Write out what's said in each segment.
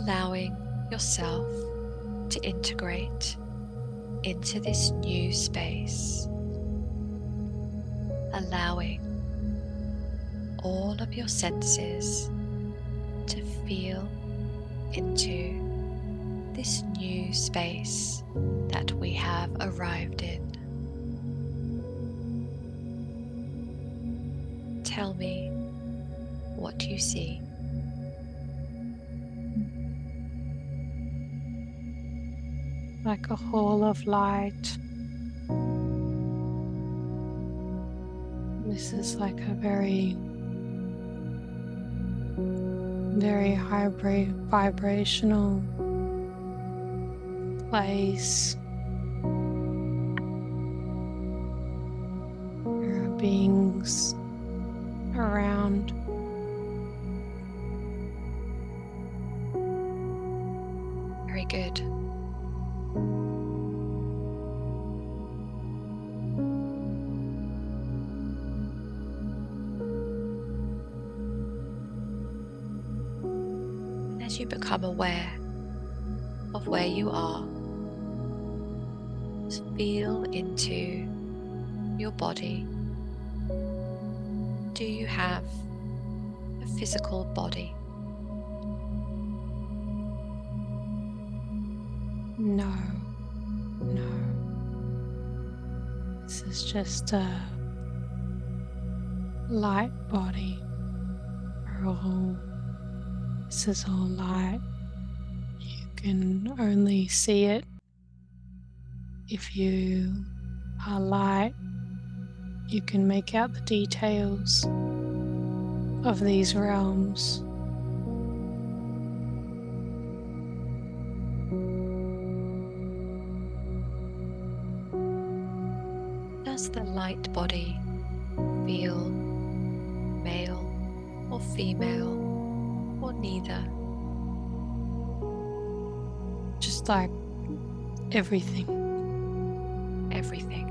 allowing yourself to integrate into this new space, allowing all of your senses to feel into this new space that we have arrived in. Tell me what you see. Like a hall of light. This is like a very vibrational place. There are beings around. Very good. And as you become aware of where you are, just feel into your body. Do you have a physical body? No. This is just a light body. This is all light. You can only see it if you are light. You can make out the details of these realms. Does the light body feel male or female or neither? Just like everything. Everything.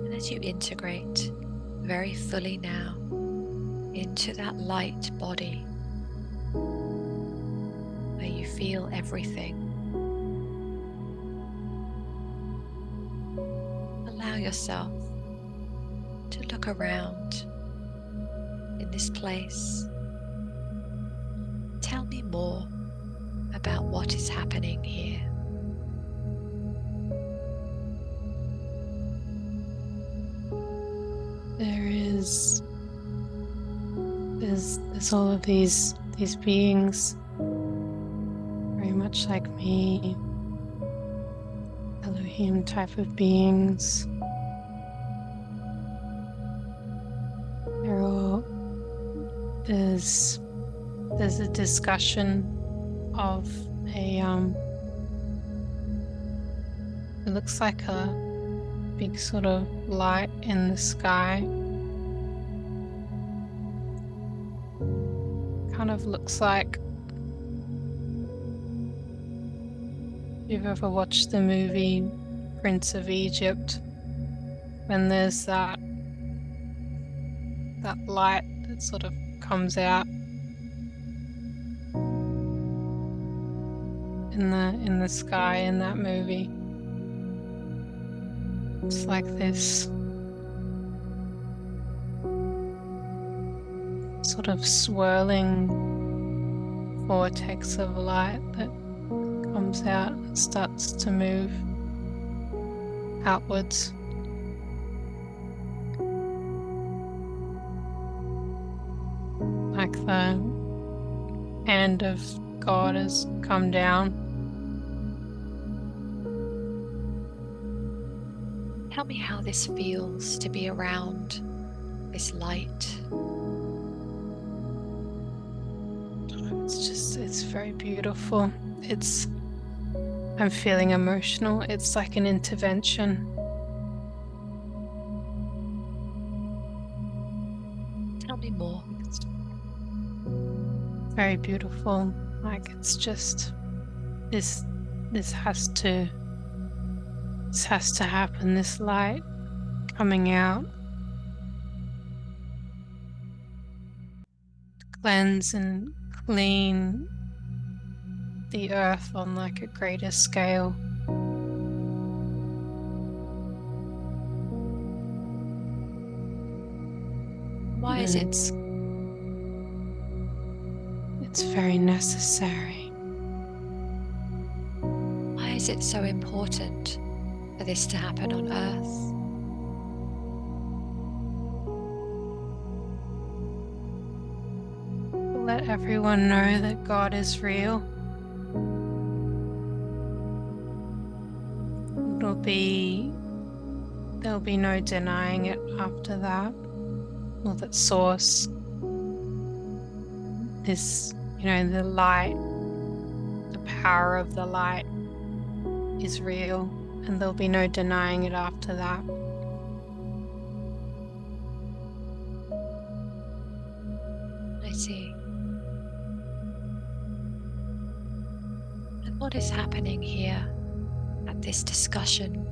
And as you integrate very fully now into that light body, where you feel everything, allow yourself to look around in this place. Tell me more about what is happening here. There's all of these beings, very much like me, Elohim type of beings. There's a discussion of it looks like a big sort of light in the sky. Kind of looks like, if you've ever watched the movie Prince of Egypt, when there's that light that sort of comes out in the sky in that movie. It's like this sort of swirling vortex of light that comes out and starts to move outwards. Like the hand of God has come down. Tell me how this feels to be around this light. It's very beautiful. I'm feeling emotional. It's like an intervention. Tell me more. It's very beautiful. Like it's just this has to happen. This light coming out, cleanse and clean the earth on like a greater scale. Why is it? It's very necessary. Why is it so important for this to happen on Earth? Let everyone know that God is real. There'll be no denying it after that. Or that source is, the light, the power of the light is real, and there'll be no denying it after that. I see. And what is happening here at this discussion?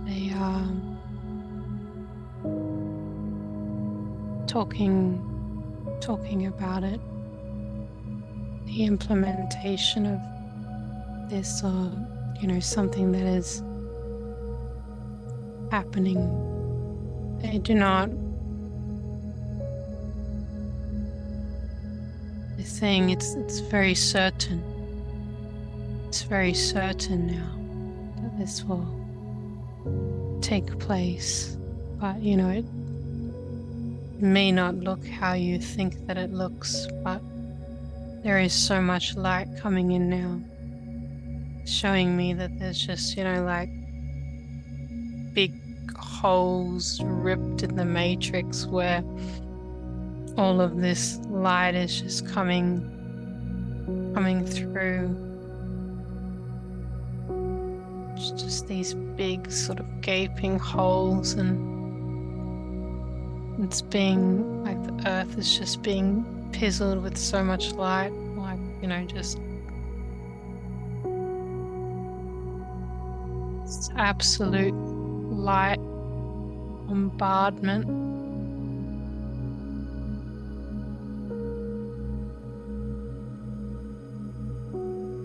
They are talking about it, the implementation of this, or something that is happening. They're saying it's very certain. It's very certain now that this will take place, but it may not look how you think that it looks, but there is so much light coming in now, showing me that there's just like big holes ripped in the matrix where all of this light is just coming through. It's just these big sort of gaping holes, and it's being like the earth is just being pizzled with so much light, like just absolute light bombardment.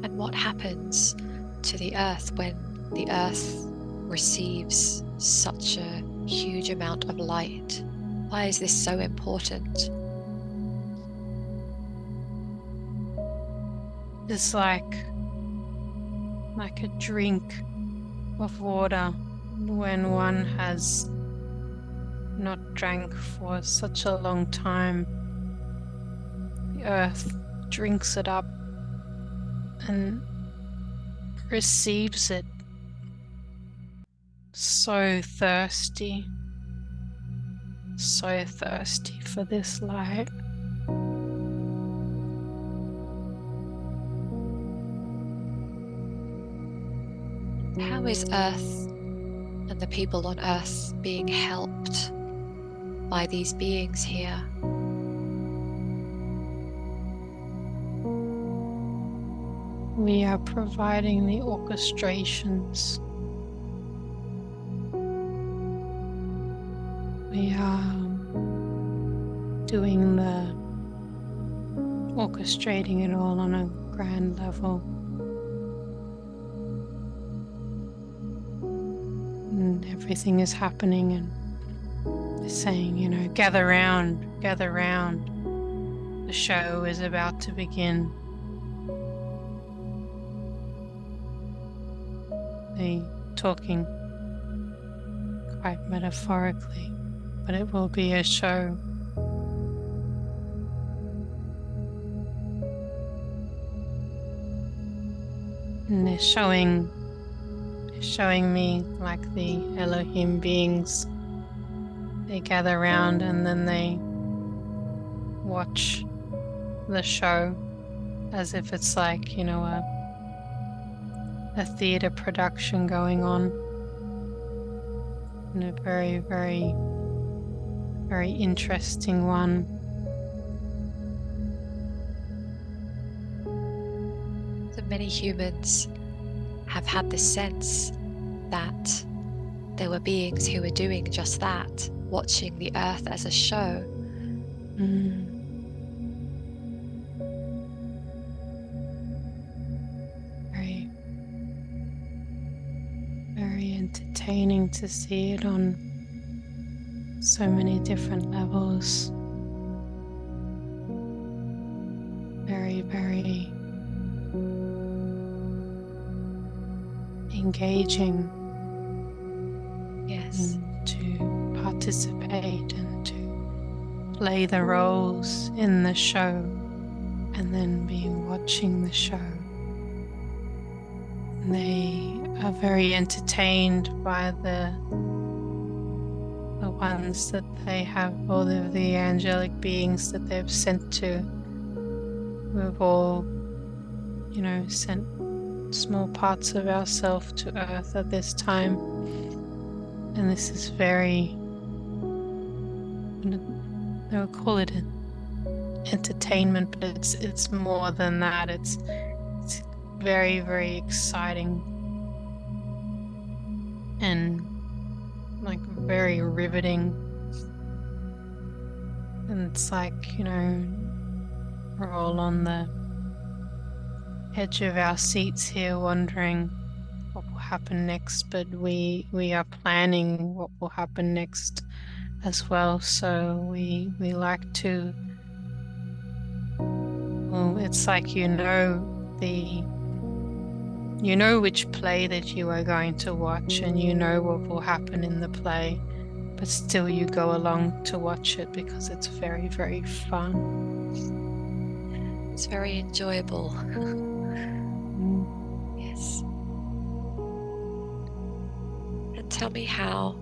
And what happens to the earth when the earth receives such a huge amount of light? Why is this so important? It's like a drink of water when one has not drank for such a long time. The earth drinks it up and receives it. So thirsty for this light. How is Earth and the people on Earth being helped by these beings here? We are providing the orchestrations. We are doing the orchestrating it all on a grand level. And everything is happening, and they're saying, gather round, gather round. The show is about to begin. They're talking quite metaphorically, but it will be a show. And they're showing me like the Elohim beings. They gather around and then they watch the show as if it's like, a theater production going on. And a very, very, very interesting one. many humans have had this sense that there were beings who were doing just that, watching the earth as a show. Very, very entertaining to see it on so many different levels. Very, very engaging. Yes. To participate and to play the roles in the show, and then being watching the show. And they are very entertained by the ones that they have, all of the angelic beings that they've sent to. We've all, sent small parts of ourselves to Earth at this time. And this is very, they would call it an entertainment, but it's more than that. It's very, very exciting and like very riveting. And it's like, we're all on the edge of our seats here wondering what will happen next, but we are planning what will happen next as well. So we like to, well, it's like which play that you are going to watch, and what will happen in the play, but still you go along to watch it because it's very, very fun. It's very enjoyable. Yes. And tell me how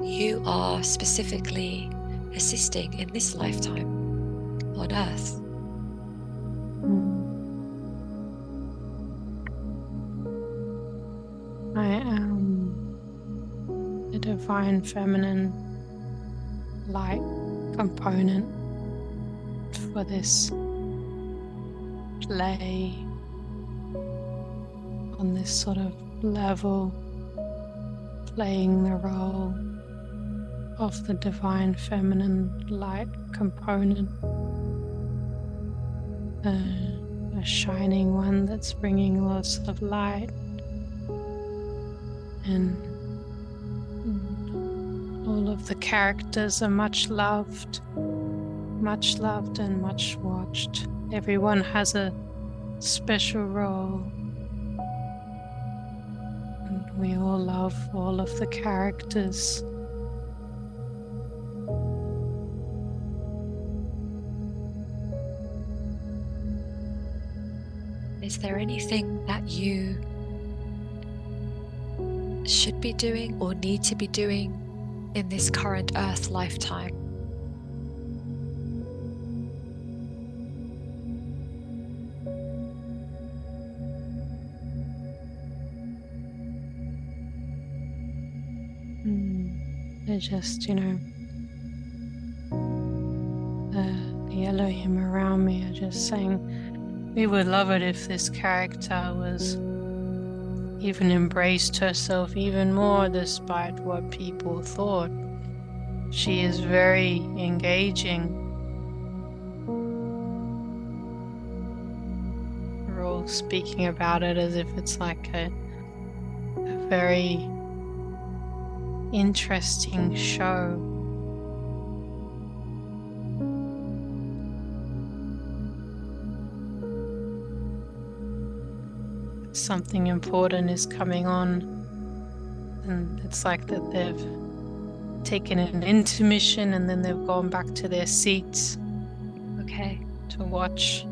you are specifically assisting in this lifetime on Earth. I am the divine feminine light component for this play on this sort of level, playing the role of the divine feminine light component, a shining one that's bringing lots of light, and all of the characters are much loved and much watched. Everyone has a special role, and we all love all of the characters. Is there anything that you should be doing or need to be doing in this current Earth lifetime? They're just, the Elohim around me are just saying, we would love it if this character was even embraced herself even more despite what people thought. She is very engaging. We're all speaking about it as if it's like a very interesting show. Something important is coming on, and it's like that they've taken an intermission and then they've gone back to their seats to watch,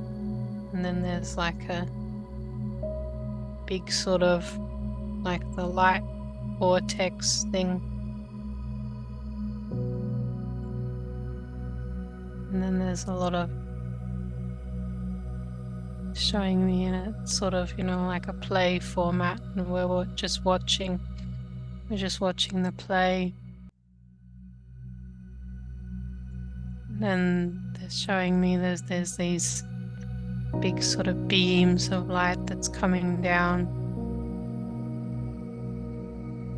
and then there's like a big sort of like the light vortex thing, and then there's a lot of showing me in a sort of like a play format, and we're just watching the play. And then they're showing me there's these big sort of beams of light that's coming down.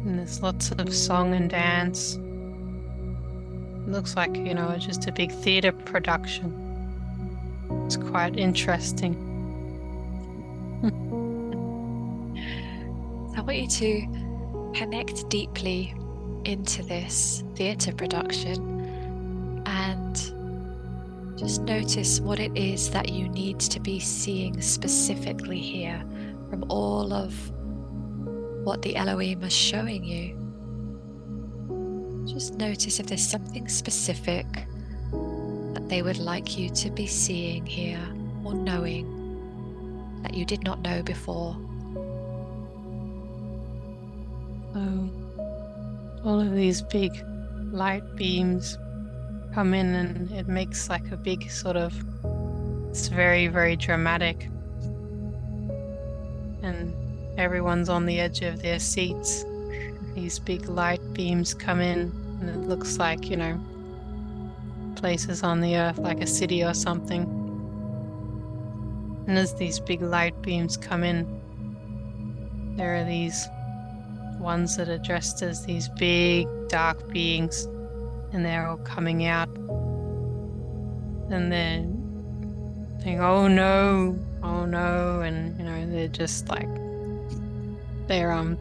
And there's lots of song and dance. It looks like, just a big theatre production. It's quite interesting. I want you to connect deeply into this theatre production and just notice what it is that you need to be seeing specifically here from all of what the Elohim is showing you. Just notice if there's something specific that they would like you to be seeing here or knowing that you did not know before. So all of these big light beams come in and it makes like a big it's very, very dramatic. And everyone's on the edge of their seats. These big light beams come in and it looks like, places on the earth like a city or something. And as these big light beams come in, there are these ones that are dressed as these big dark beings, and they're all coming out, and they're saying, oh no, and they're just like they're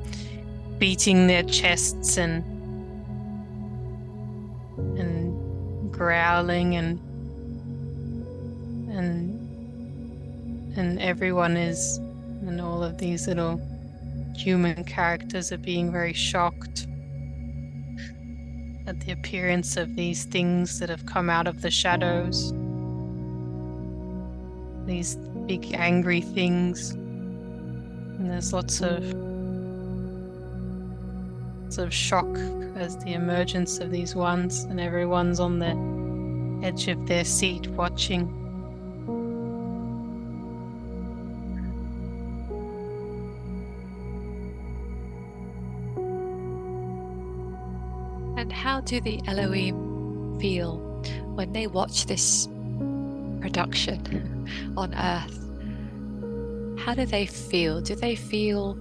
beating their chests and growling and everyone is, and all of these little human characters are being very shocked at the appearance of these things that have come out of the shadows. These big angry things. And there's lots of shock as the emergence of these ones, and everyone's on the edge of their seat watching. And how do the Elohim feel when they watch this production on Earth? How do they feel? Do they feel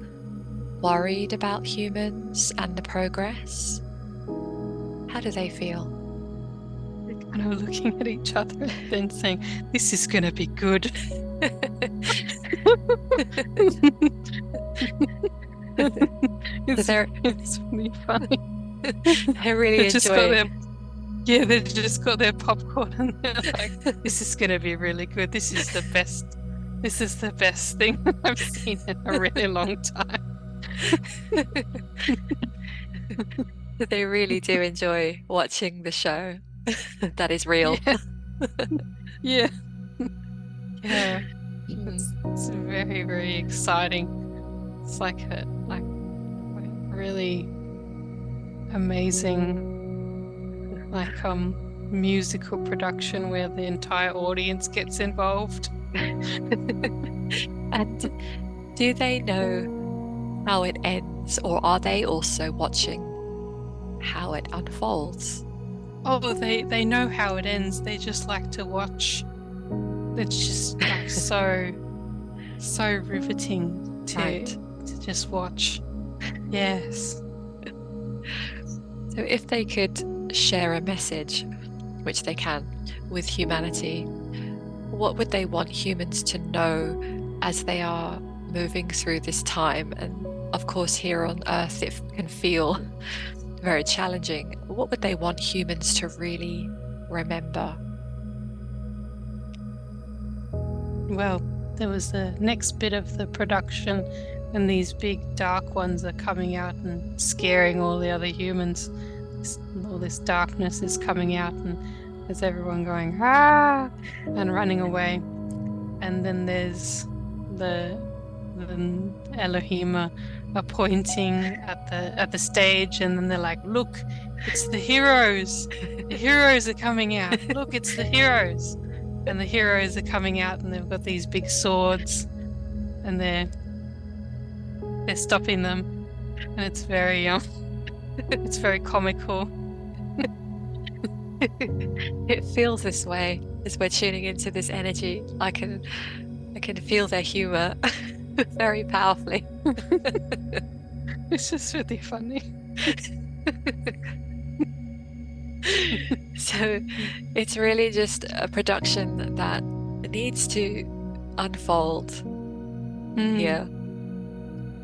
worried about humans and the progress? How do they feel? They're kind of looking at each other and then saying, this is going to be good. It's really funny. They're really enjoying. They've just got their popcorn and they're like, this is going to be really good. This is the best thing I've seen in a really long time. They really do enjoy watching the show. That is real. Yeah. It's very, very exciting. It's like a really amazing musical production where the entire audience gets involved. And do they know how it ends, or are they also watching how it unfolds? Oh, they know how it ends. They just like to watch. It's just like so riveting to just watch. Yes. So if they could share a message, which they can, with humanity, what would they want humans to know as they are moving through this time? And of course, here on Earth, it can feel very challenging. What would they want humans to really remember? Well, there was the next bit of the production when these big dark ones are coming out and scaring all the other humans. All this darkness is coming out, and there's everyone going ah and running away. And then there's the Elohim are pointing at the stage, and then they're like, look, it's the heroes. The heroes are coming out. Look, it's the heroes. And the heroes are coming out, and they've got these big swords, and they're stopping them, and it's very it's very comical. It feels this way as we're tuning into this energy. I can can feel their humor very powerfully. It's just really funny. So it's really just a production that needs to unfold here.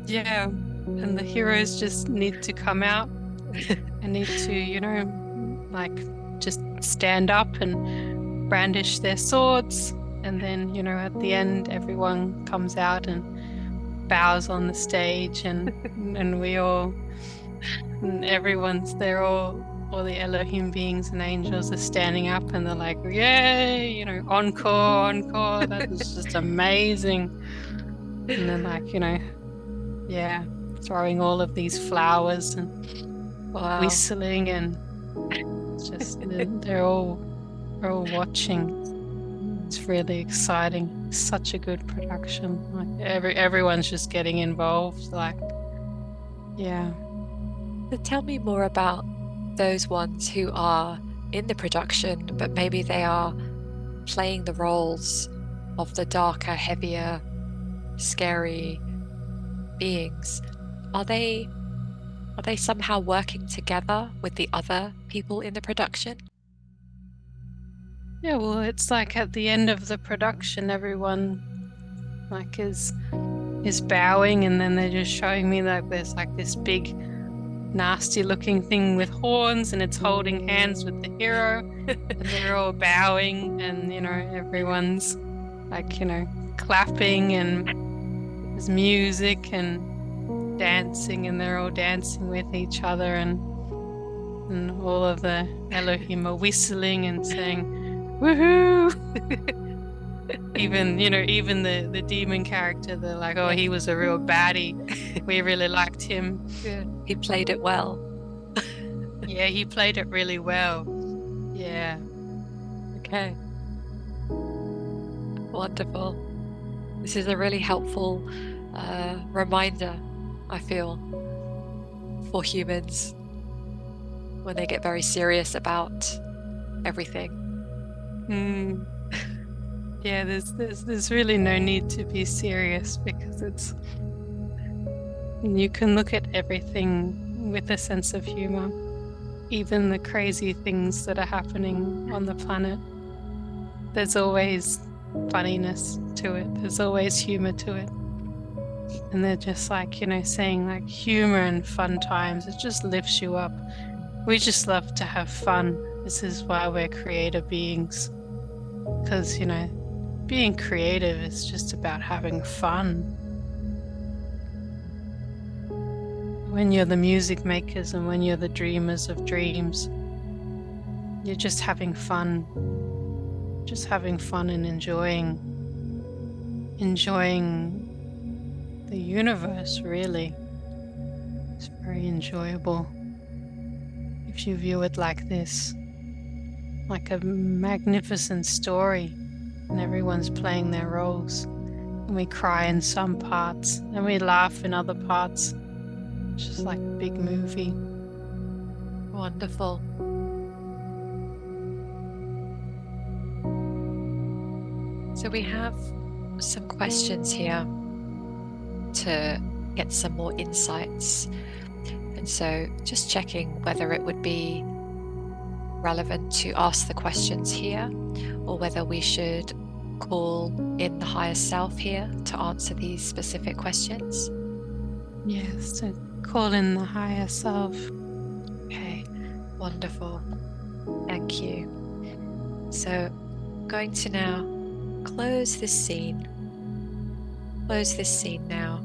Yeah. And the heroes just need to come out and need to, like just stand up and brandish their swords. And then, at the end, everyone comes out and bows on the stage and all the Elohim beings and angels are standing up and they're like, yay, encore, encore. That was just amazing. And then yeah, throwing all of these flowers and Wow. whistling, and it's just they're all watching. It's really exciting. Such a good production. Like everyone's just getting involved. Yeah. So tell me more about those ones who are in the production, but maybe they are playing the roles of the darker, heavier, scary beings. Are they somehow working together with the other people in the production? Yeah, well, it's like at the end of the production, everyone is bowing, and then they're just showing me there's this big nasty looking thing with horns, and it's holding hands with the hero, and they're all bowing, and everyone's clapping, and there's music and dancing, and they're all dancing with each other, and all of the Elohim are whistling and saying woohoo. Even the demon character, they're like, oh, he was a real baddie. We really liked him. Yeah, he played it well. Yeah, he played it really well. Yeah. Okay. Wonderful. This is a really helpful reminder, I feel, for humans when they get very serious about everything. Yeah, there's really no need to be serious, because you can look at everything with a sense of humor, even the crazy things that are happening on the planet. There's always funniness to it. There's always humor to it. And they're just saying humor and fun times. It just lifts you up. We just love to have fun. This is why we're creator beings. Because, being creative is just about having fun. When you're the music makers and when you're the dreamers of dreams, you're just having fun. Just having fun and enjoying the universe, really. It's very enjoyable if you view it like this, like a magnificent story, and everyone's playing their roles, and we cry in some parts and we laugh in other parts. It's just like a big movie. Wonderful. So we have some questions here to get some more insights. And so just checking whether it would be relevant to ask the questions here, or whether we should call in the higher self here to answer these specific questions. Yes, so call in the higher self. Okay, wonderful. Thank you. So going to now close this scene now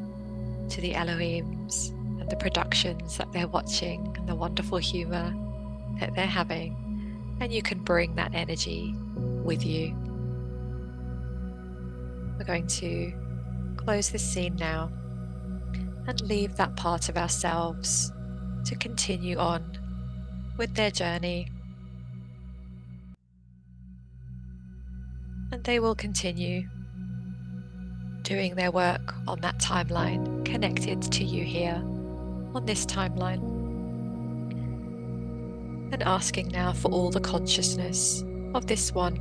to the Elohims and the productions that they're watching and the wonderful humor that they're having, and you can bring that energy with you. We're going to close this scene now and leave that part of ourselves to continue on with their journey, and they will continue doing their work on that timeline connected to you here on this timeline, and asking now for all the consciousness of this one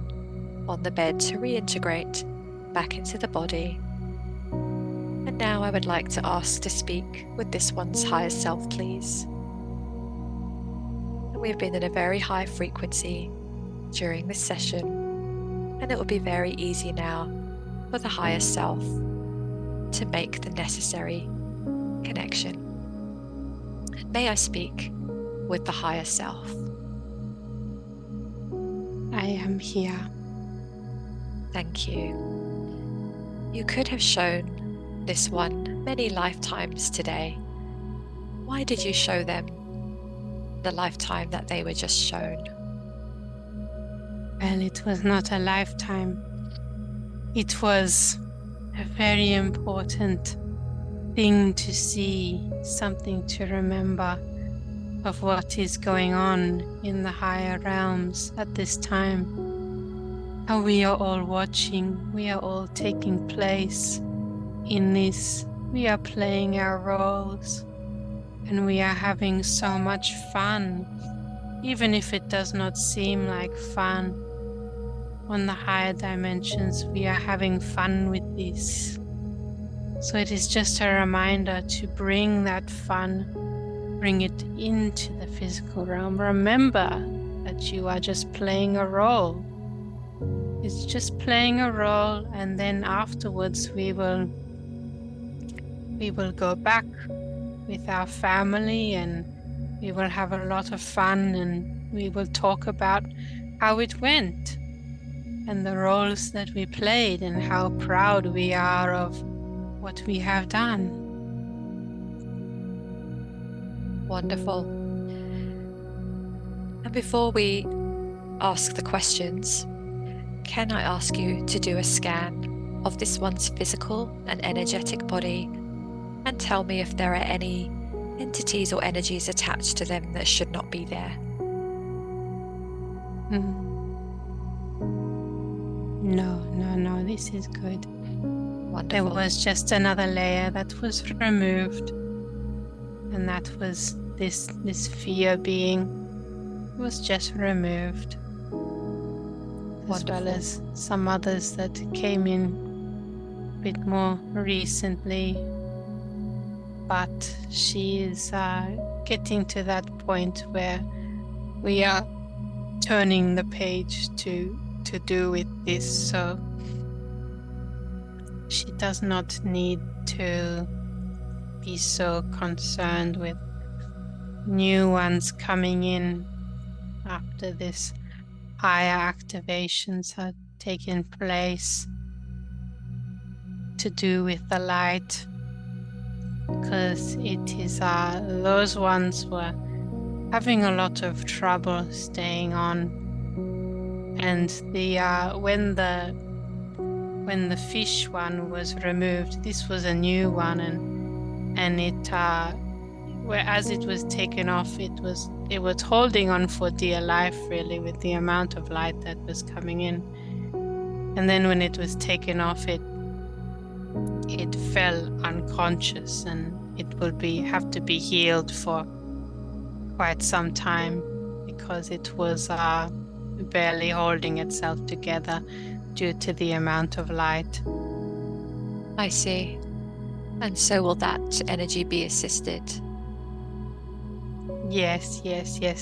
on the bed to reintegrate back into the body. And now I would like to ask to speak with this one's higher self, please. We've been in a very high frequency during this session, and it will be very easy now for the higher self to make the necessary connection. And may I speak with the higher self? I am here. Thank you. You could have shown this one many lifetimes today. Why did you show them the lifetime that they were just shown? Well, it was not a lifetime. It was a very important thing to see, something to remember of what is going on in the higher realms at this time. How we are all watching, we are all taking place in this. We are playing our roles and we are having so much fun, even if it does not seem like fun. On the higher dimensions, we are having fun with this. So it is just a reminder to bring that fun, bring it into the physical realm. Remember that you are just playing a role. It's just playing a role, and then afterwards we will go back with our family and we will have a lot of fun, and we will talk about how it went and the roles that we played and how proud we are of what we have done. Wonderful. And before we ask the questions, can I ask you to do a scan of this one's physical and energetic body and tell me if there are any entities or energies attached to them that should not be there? No, this is good. Wonderful. There was just another layer that was removed, and that was this fear being was just removed. As well as some others that came in a bit more recently. But she is getting to that point where we are turning the page to do with this, so she does not need to be so concerned with new ones coming in after this higher activations have taken place to do with the light, because it is those ones were having a lot of trouble staying on. And the when the fish one was removed, this was a new one, and it whereas it was taken off, it was holding on for dear life, really, with the amount of light that was coming in. And then when it was taken off, it fell unconscious, and it will have to be healed for quite some time, because it was barely holding itself together due to the amount of light. I see. And so will that energy be assisted? Yes,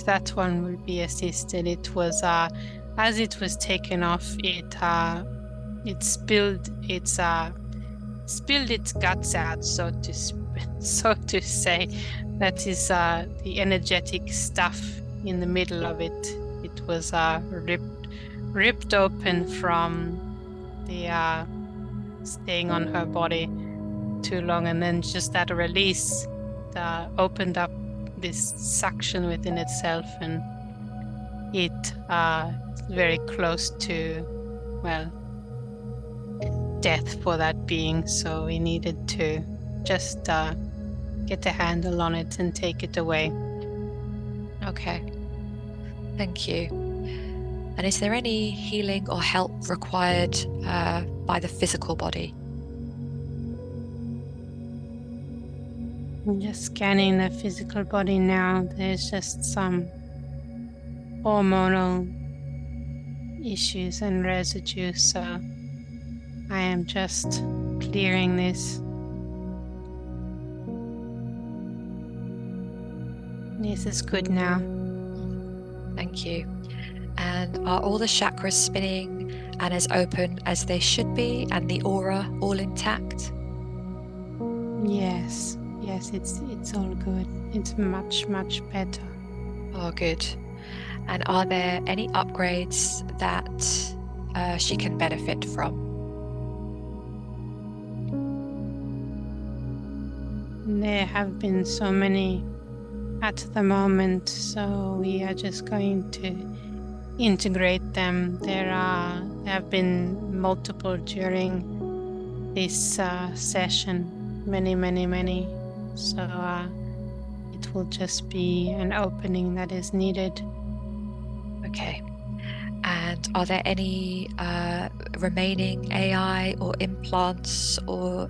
that one will be assisted. It was as it was taken off, it spilled its guts out, so to say. That is the energetic stuff in the middle of it. It was ripped open from the staying on her body too long, and then just that release opened up this suction within itself, and it very close to, well, death for that being. So we needed to just get a handle on it and take it away. Okay, thank you. And is there any healing or help required by the physical body? I'm just scanning the physical body now. There's just some hormonal issues and residue, so I am just clearing this. This is good now. Thank you. And are all the chakras spinning and as open as they should be, and the aura all intact? Yes, it's all good. It's much better. Oh, good. And are there any upgrades that she can benefit from? There have been so many at the moment, so we are just going to integrate them. There have been multiple during this session, many. So it will just be an opening that is needed. Okay. And are there any remaining AI or implants or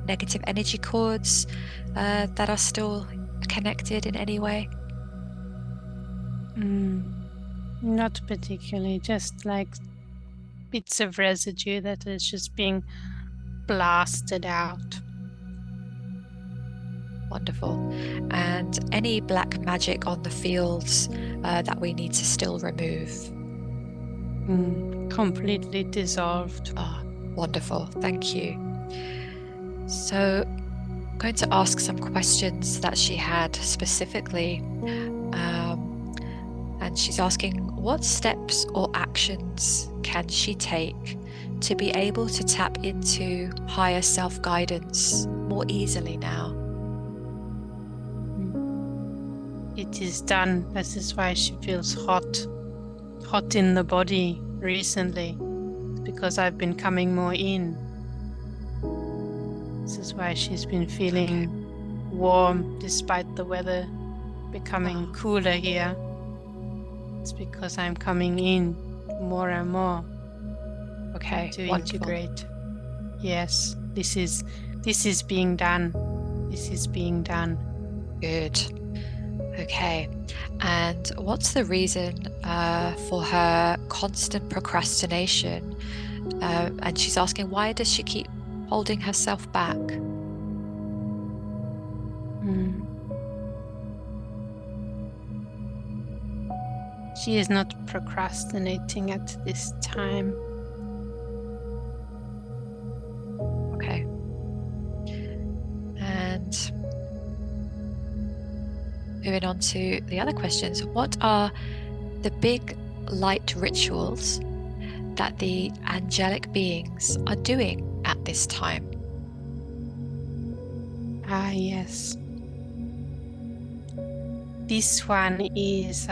negative energy cords that are still connected in any way? Not particularly, just like bits of residue that is just being blasted out. Wonderful. And any black magic on the fields that we need to still remove? Completely dissolved. Ah, wonderful. Thank you. So I'm going to ask some questions that she had specifically. And she's asking, what steps or actions can she take to be able to tap into higher self-guidance more easily now? It is done. This is why she feels hot in the body recently. It's because I've been coming more in. This is why she's been feeling warm despite the weather becoming cooler here. It's because I'm coming in more and more. Okay, to wonderful. Integrate. Yes, this is being done. This is being done. Good. Okay. And what's the reason for her constant procrastination? And she's asking, why does she keep holding herself back? She is not procrastinating at this time. Okay. And moving on to the other questions. What are the big light rituals that the angelic beings are doing at this time? Yes. This one is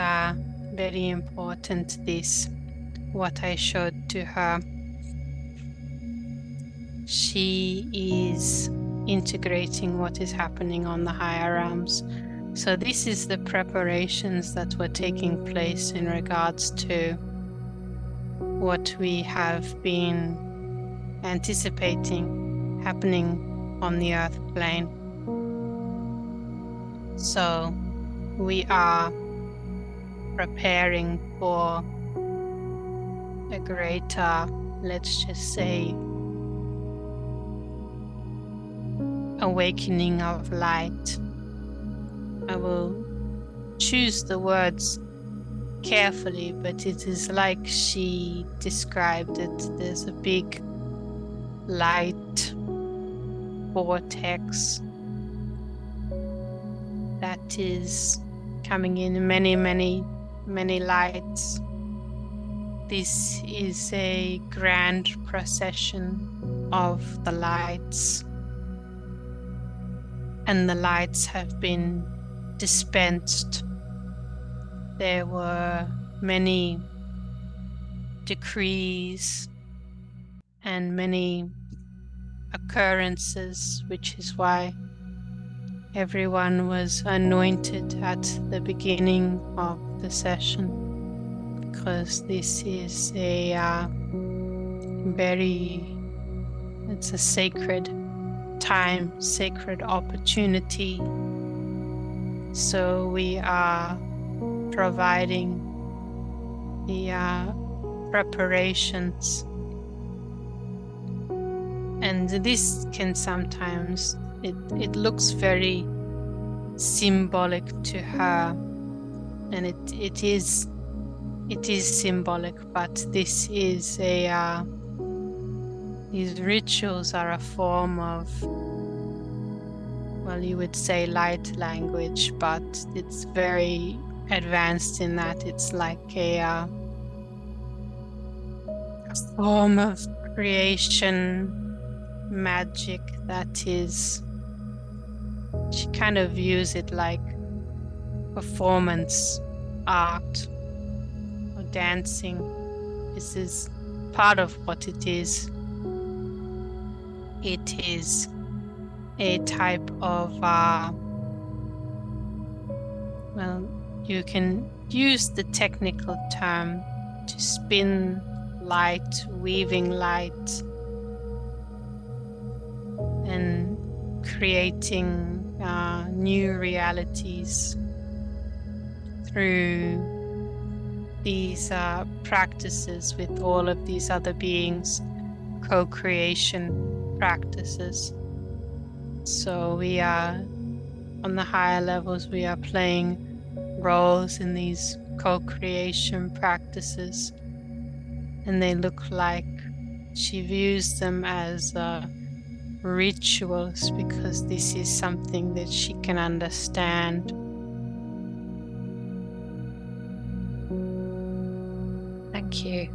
very important, what I showed to her. She is integrating what is happening on the higher realms. So this is the preparations that were taking place in regards to what we have been anticipating happening on the earth plane. So we are preparing for a greater, let's just say, awakening of light. I will choose the words carefully, but it is like she described it. There's a big light vortex that is coming in, many lights. This is a grand procession of the lights, and the lights have been dispensed. There were many decrees and many occurrences, which is why everyone was anointed at the beginning of the session, because this is it's a sacred time, sacred opportunity. So we are providing the preparations And this can sometimes, it looks very symbolic to her, and it is symbolic, but this is these rituals are a form of, well, you would say light language, but it's very advanced in that it's like a form of creation magic that is, she kind of views it like performance art or dancing. This is part of what it is. It is a type of, well, you can use the technical term to spin light, weaving light, and creating new realities through these practices with all of these other beings, co-creation practices. So we are, on the higher levels, we are playing roles in these co-creation practices, and they look like, she views them as rituals, because this is something that she can understand. Thank you.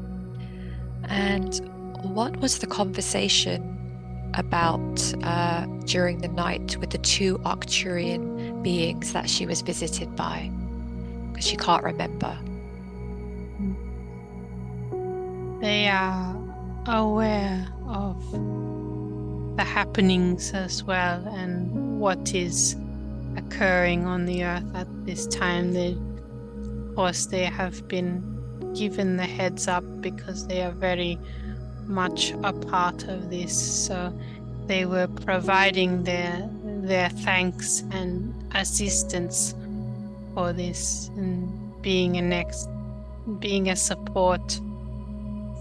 And what was the conversation about during the night with the two Arcturian beings that she was visited by? Because she can't remember. They are aware of the happenings as well, and what is occurring on the earth at this time. Of course, they have been given the heads up because they are very much a part of this. So they were providing their thanks and assistance for this, and being a support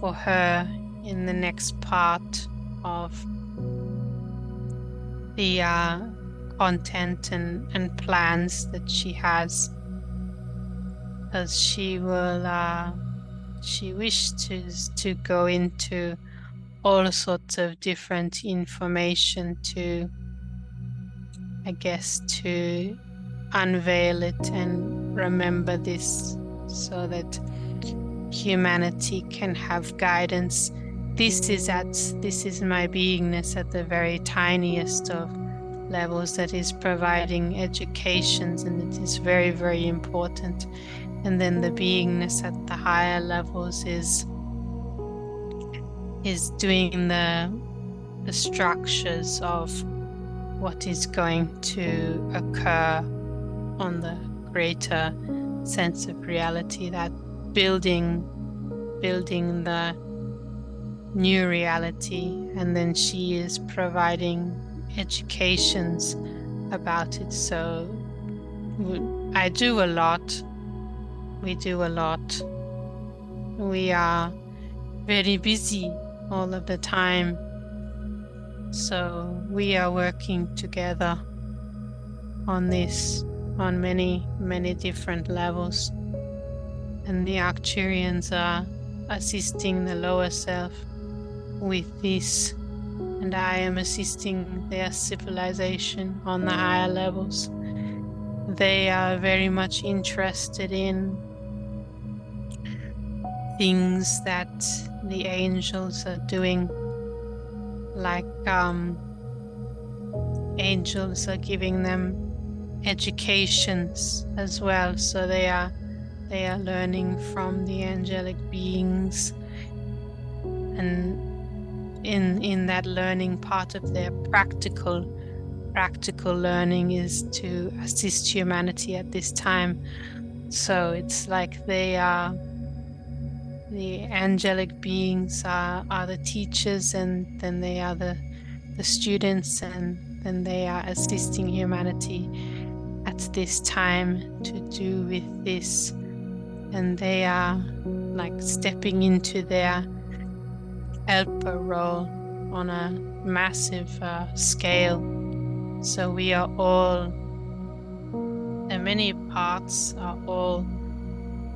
for her in the next part of the content and plans that she has, because she wishes to go into all sorts of different information to, I guess, to unveil it and remember this, so that humanity can have guidance. This is my beingness at the very tiniest of levels that is providing educations, and it is very, very important. And then the beingness at the higher levels is doing the structures of what is going to occur on the greater sense of reality, that building the new reality, and then she is providing educations about it. So I do a lot, we do a lot, we are very busy all of the time, so we are working together on this on many, many different levels, and the Arcturians are assisting the lower self with this, and I am assisting their civilization on the higher levels. They are very much interested in things that the angels are doing, like angels are giving them educations as well, so they are learning from the angelic beings, and in that learning, part of their practical learning is to assist humanity at this time. So it's like they are, the angelic beings are the teachers, and then they are the students, and then they are assisting humanity at this time to do with this, and they are like stepping into their helper role on massive scale. So we are all, the many parts are all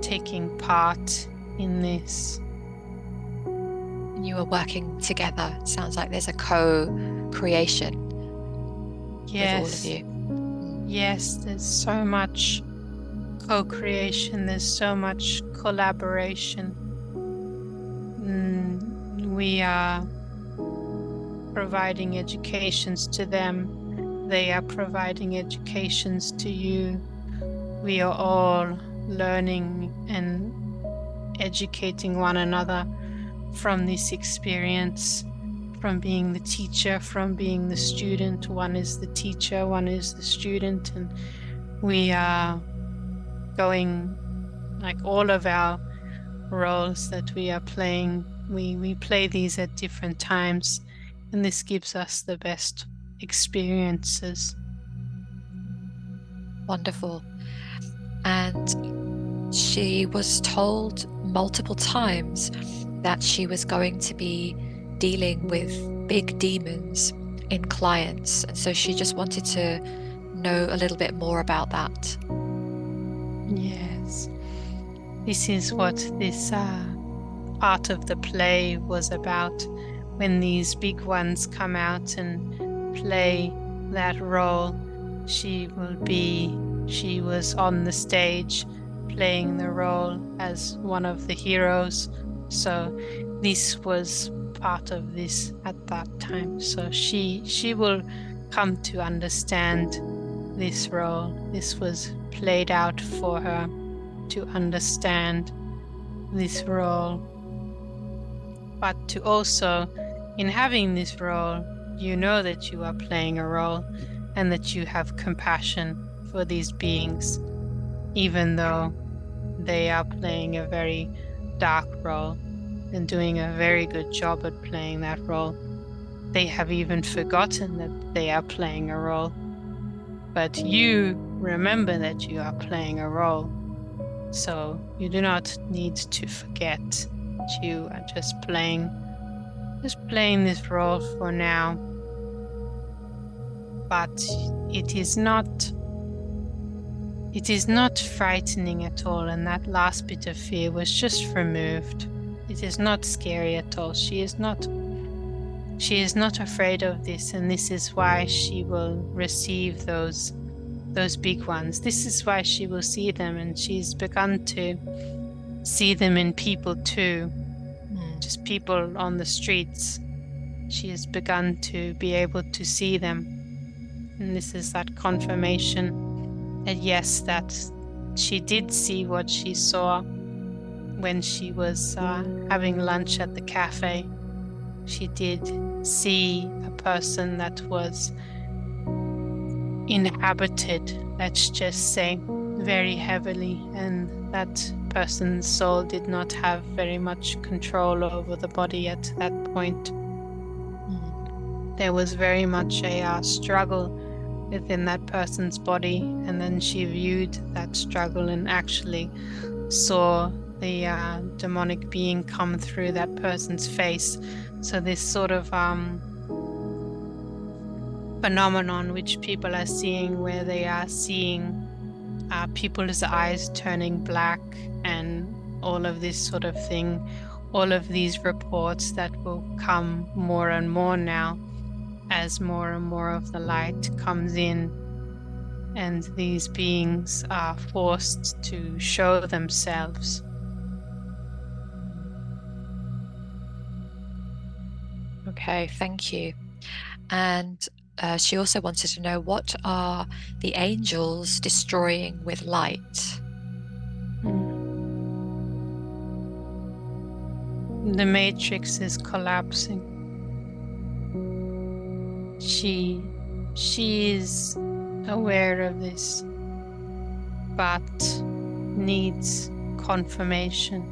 taking part in this. You are working together. It sounds like there's a co-creation with all of you. Yes, there's so much co-creation, there's so much collaboration. We are providing educations to them. They are providing educations to you. We are all learning and educating one another from this experience, from being the teacher, from being the student. One is the teacher, one is the student, and we are going, like all of our roles that we are playing, we play these at different times, and this gives us the best experiences. Wonderful. And she was told multiple times that she was going to be dealing with big demons in clients, and so she just wanted to know a little bit more about that. Yes, this is what this part of the play was about. When these big ones come out and play that role, she was on the stage playing the role as one of the heroes. So this was part of this at that time. So she will come to understand this role. This was played out for her to understand this role. But to also, in having this role, you know that you are playing a role and that you have compassion for these beings, even though they are playing a very dark role and doing a very good job at playing that role. They have even forgotten that they are playing a role. But you remember that you are playing a role. So you do not need to forget that you are just playing this role for now. But it is not frightening at all, and that last bit of fear was just removed. It is not scary at all. She is not afraid of this, and this is why she will receive those big ones. This is why she will see them, and she's begun to see them in people too. Just people on the streets. She has begun to be able to see them. And this is that confirmation that yes, that she did see what she saw when she was having lunch at the cafe. She did see a person that was inhabited, let's just say, very heavily, and that person's soul did not have very much control over the body at that point. There was very much a struggle within that person's body, and then she viewed that struggle and actually saw the demonic being come through that person's face. So this sort of phenomenon which people are seeing, where they are seeing people's eyes turning black and all of this sort of thing, all of these reports that will come more and more now as more and more of the light comes in, and these beings are forced to show themselves. Okay, thank you. And she also wanted to know, what are the angels destroying with light? The matrix is collapsing. She is aware of this, but needs confirmation.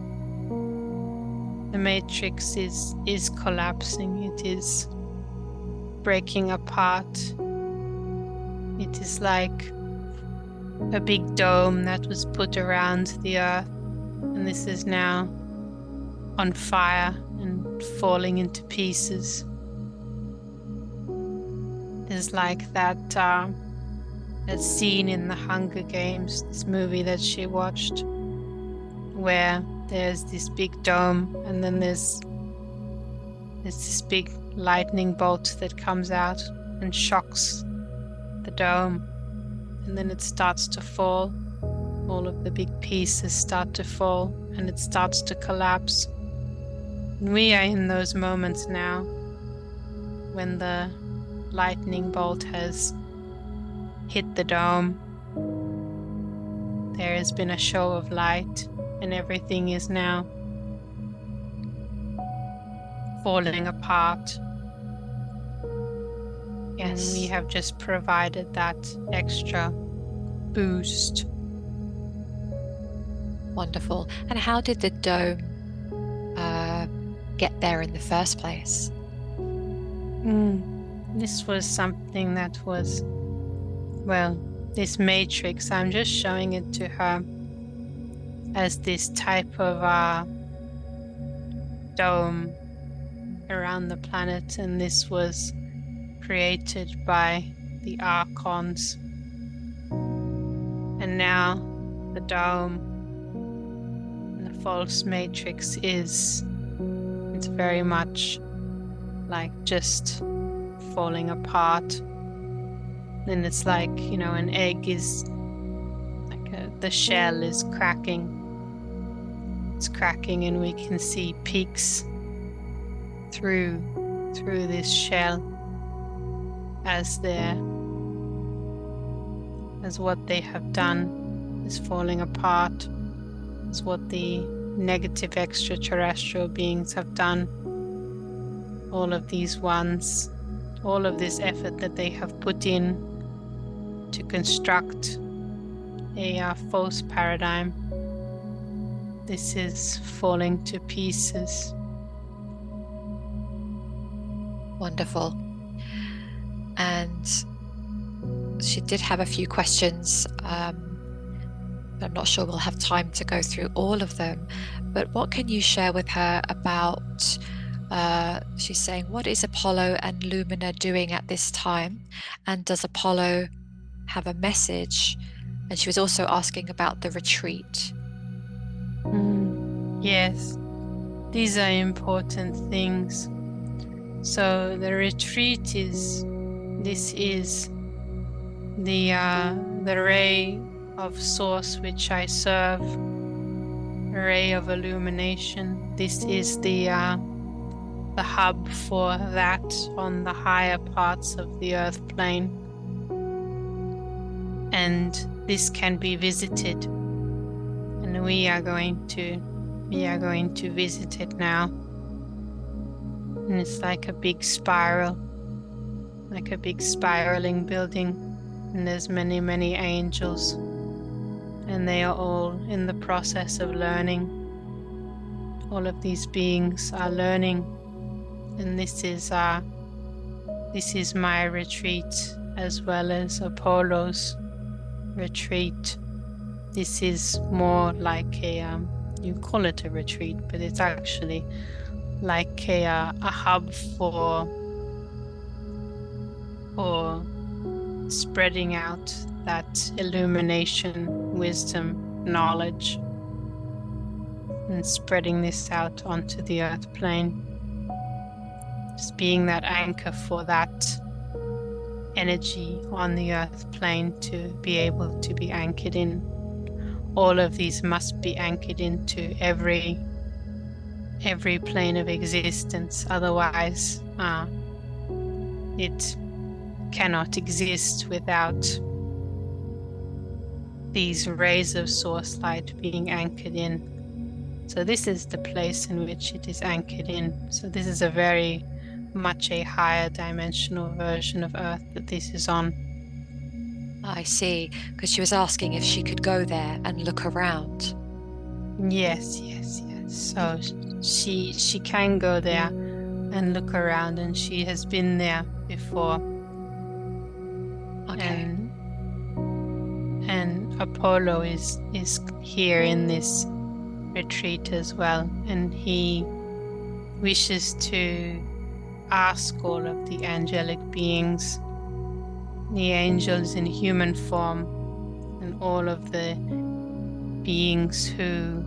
The matrix is collapsing. It is breaking apart. It is like a big dome that was put around the earth, and this is now on fire and falling into pieces. is like that scene in the Hunger Games, this movie that she watched, where there's this big dome and then there's this big lightning bolt that comes out and shocks the dome, and then it starts to fall. All of the big pieces start to fall and it starts to collapse. And we are in those moments now when the lightning bolt has hit the dome. There has been a show of light and everything is now falling apart. Yes. And we have just provided that extra boost. Wonderful. And how did the dome get there in the first place? This was something that was, well, this matrix, I'm just showing it to her as this type of dome around the planet, and this was created by the archons. And now the dome and the false matrix it's very much like just falling apart. Then it's like, you know, an egg is like the shell is cracking. It's cracking and we can see peeks through this shell as what they have done is falling apart, as what the negative extraterrestrial beings have done. All of these ones, all of this effort that they have put in to construct a false paradigm, this is falling to pieces. Wonderful. And she did have a few questions. I'm not sure we'll have time to go through all of them, but what can you share with her about, she's saying, what is Apollo and Lumina doing at this time? And does Apollo have a message? And she was also asking about the retreat. Yes, these are important things. So the retreat is the ray of source which I serve, a ray of illumination. This is the hub for that on the higher parts of the earth plane, and this can be visited, and we are going to visit it now. And it's like a big spiral, like a big spiraling building, and there's many angels, and they are all in the process of learning. All of these beings are learning, and this is my retreat as well as Apollo's retreat. This is more like you call it a retreat, but it's actually like a hub for spreading out that illumination, wisdom, knowledge, and spreading this out onto the earth plane. Just being that anchor for that energy on the earth plane to be able to be anchored in. All of these must be anchored into every plane of existence, otherwise it cannot exist without these rays of source light being anchored in. So this is the place in which it is anchored in. So this is a very much a higher dimensional version of Earth that this is on. I see, because she was asking if she could go there and look around. Yes. So she can go there and look around, and she has been there before. Okay. And Apollo is here in this retreat as well, and he wishes to ask all of the angelic beings the angels in human form and all of the beings who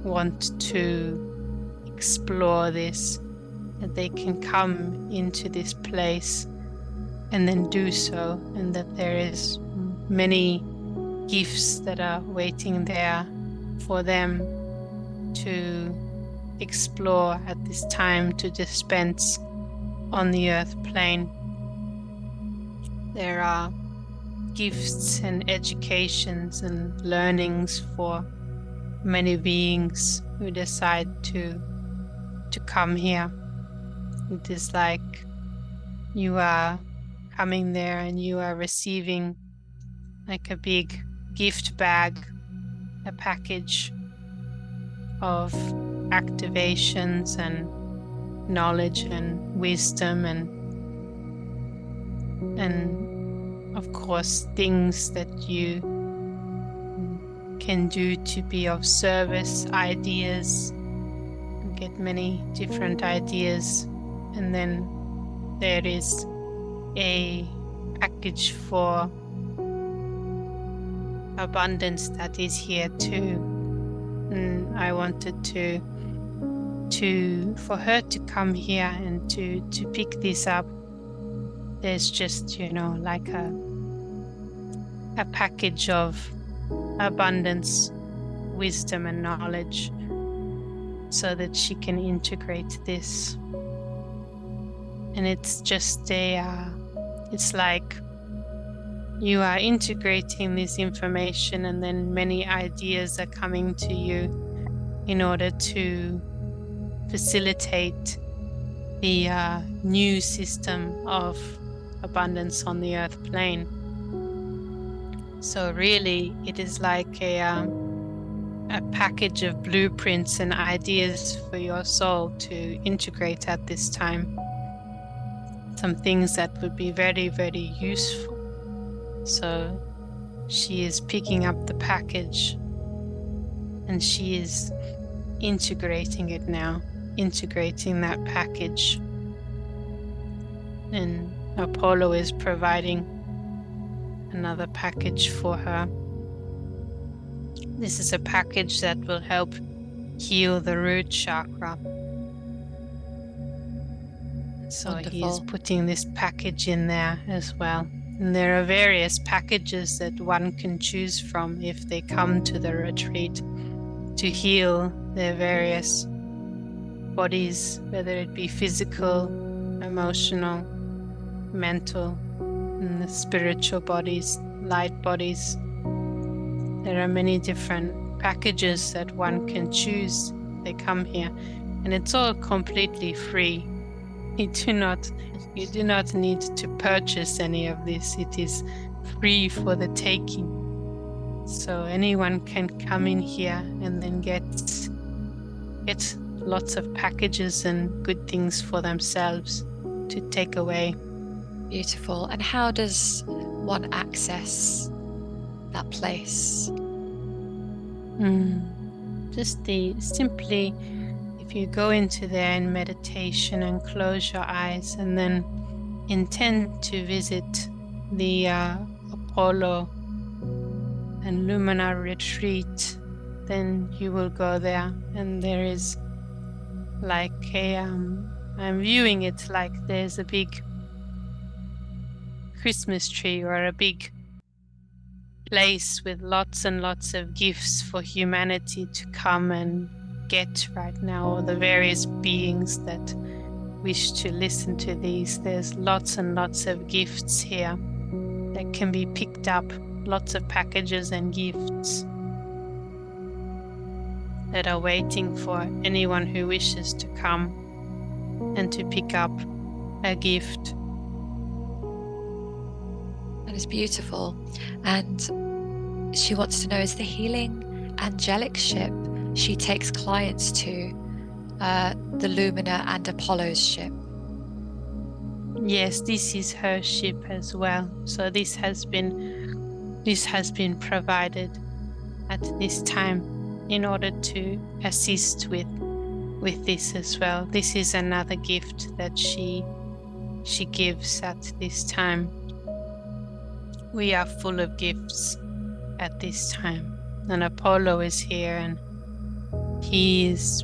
want to explore this, that they can come into this place and then do so, and that there is many gifts that are waiting there for them to explore at this time, to dispense on the earth plane. There are gifts and educations and learnings for many beings who decide to come here. It is like you are coming there and you are receiving like a big gift bag, a package of activations and knowledge and wisdom and of course things that you can do to be of service, ideas. You get many different ideas, and then there is a package for abundance that is here too. And I wanted for her to come here and to pick this up. There's just, like a package of abundance, wisdom and knowledge, so that she can integrate this. And it's just it's like you are integrating this information, and then many ideas are coming to you in order to facilitate the new system of abundance on the earth plane. So really it is like a package of blueprints and ideas for your soul to integrate at this time. Some things that would be very, very useful. So she is picking up the package and she is integrating it now, integrating that package. And Apollo is providing another package for her. This is a package that will help heal the root chakra. So Wonderful. he is putting this package in there as well. And there are various packages that one can choose from if they come to the retreat to heal their various bodies, whether it be physical, emotional, mental, and the spiritual bodies, light bodies. There are many different packages that one can choose. They come here, and it's all completely free. You do not need to purchase any of this. It is free for the taking. So anyone can come in here and then get lots of packages and good things for themselves to take away. Beautiful. And how does one access that place? Just simply, if you go into there in meditation and close your eyes and then intend to visit the Apollo and Lumina retreat, then you will go there, and there is like I'm viewing it like there's a big Christmas tree or a big place with lots and lots of gifts for humanity to come and get right now, or the various beings that wish to listen to these. There's lots and lots of gifts here that can be picked up, lots of packages and gifts that are waiting for anyone who wishes to come and to pick up a gift. That is beautiful. And she wants to know, is the healing angelic ship she takes clients to the Lumina and Apollo's ship? Yes, this is her ship as well. So this has been provided at this time in order to assist with this as well. This is another gift that she gives at this time. We are full of gifts at this time. And Apollo is here, and his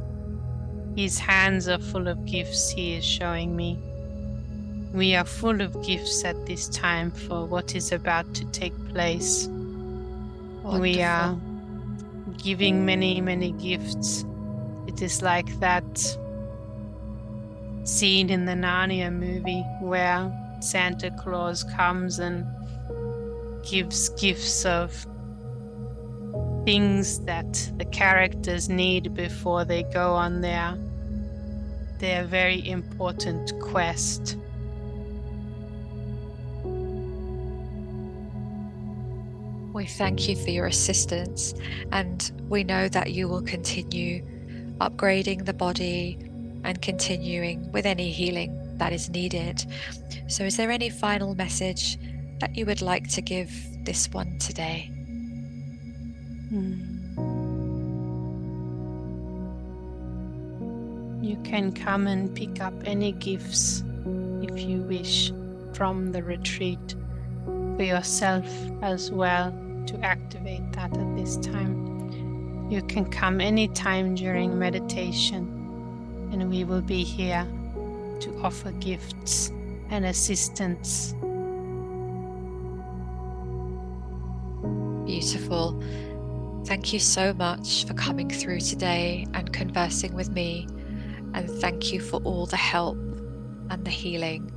hands are full of gifts he is showing me. We are full of gifts at this time for what is about to take place. Wonderful. We are giving many, many gifts. It is like that scene in the Narnia movie where Santa Claus comes and gives gifts of things that the characters need before they go on their very important quest. We thank you for your assistance, and we know that you will continue upgrading the body and continuing with any healing that is needed. So is there any final message that you would like to give this one today? You can come and pick up any gifts if you wish from the retreat for yourself as well, to activate that at this time. You can come anytime during meditation, and we will be here to offer gifts and assistance. Beautiful. Thank you so much for coming through today and conversing with me, and thank you for all the help and the healing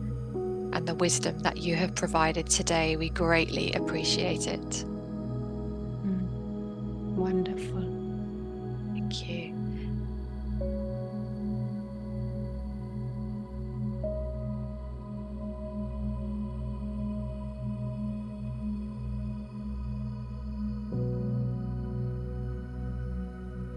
and the wisdom that you have provided today. We greatly appreciate it. Wonderful.